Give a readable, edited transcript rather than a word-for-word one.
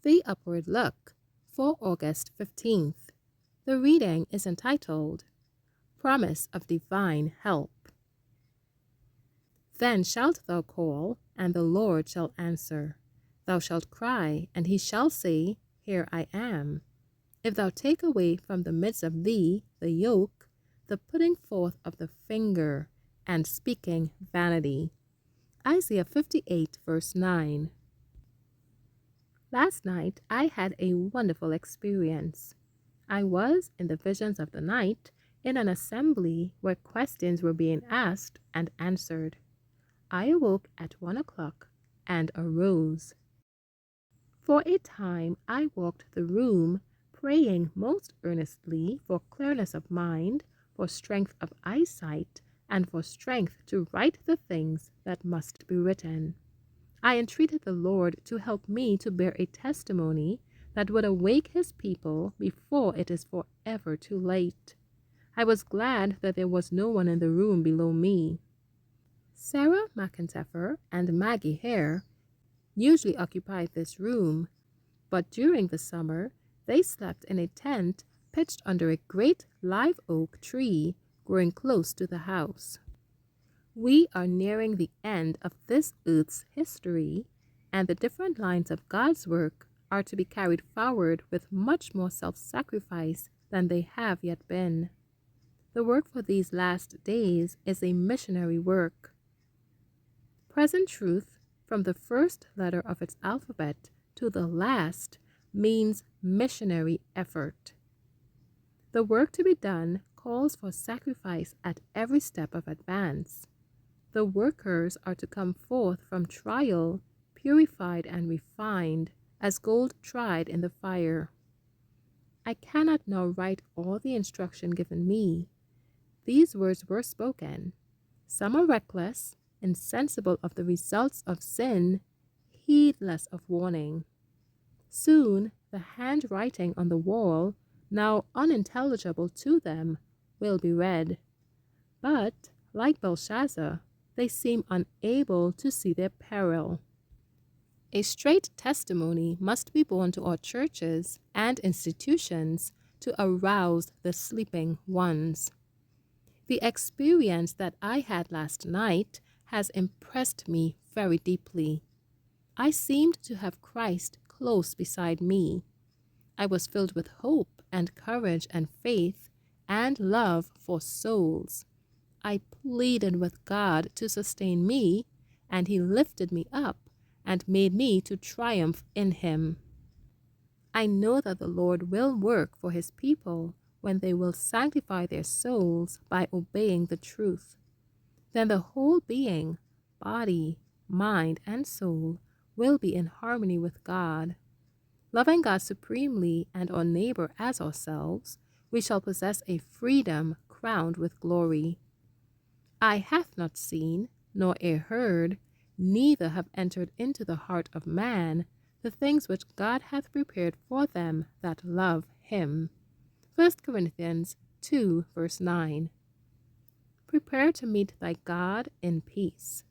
The Upward Look for August 15th. The reading is entitled, Promise of Divine Help. Then shalt thou call, and the Lord shall answer. Thou shalt cry, and he shall say, Here I am. If thou take away from the midst of thee the yoke, the putting forth of the finger, and speaking vanity. Isaiah 58 verse 9. Last night I had a wonderful experience. I was, in the visions of the night, in an assembly where questions were being asked and answered. I awoke at 1 o'clock and arose. For a time I walked the room, praying most earnestly for clearness of mind, for strength of eyesight, and for strength to write the things that must be written. I entreated the Lord to help me to bear a testimony that would awake his people before it is forever too late. I was glad that there was no one in the room below me. Sarah McIntyre and Maggie Hare usually occupied this room, but during the summer they slept in a tent pitched under a great live oak tree growing close to the house. We are nearing the end of this earth's history, and the different lines of God's work are to be carried forward with much more self-sacrifice than they have yet been. The work for these last days is a missionary work. Present truth, from the first letter of its alphabet to the last, means missionary effort. The work to be done calls for sacrifice at every step of advance. The workers are to come forth from trial, purified and refined, as gold tried in the fire. I cannot now write all the instruction given me. These words were spoken. Some are reckless, insensible of the results of sin, heedless of warning. Soon the handwriting on the wall, now unintelligible to them, will be read. But, like Belshazzar, they seem unable to see their peril. A straight testimony must be borne to our churches and institutions to arouse the sleeping ones. The experience that I had last night has impressed me very deeply. I seemed to have Christ close beside me. I was filled with hope and courage and faith and love for souls. I pleaded with God to sustain me, and he lifted me up and made me to triumph in him. I know that the Lord will work for his people when they will sanctify their souls by obeying the truth. Then the whole being, body, mind, and soul will be in harmony with God. Loving God supremely and our neighbor as ourselves, we shall possess a freedom crowned with glory. Eye hath not seen, nor ear heard, neither have entered into the heart of man the things which God hath prepared for them that love him. 1 Corinthians 2 verse 9. Prepare to meet thy God in peace.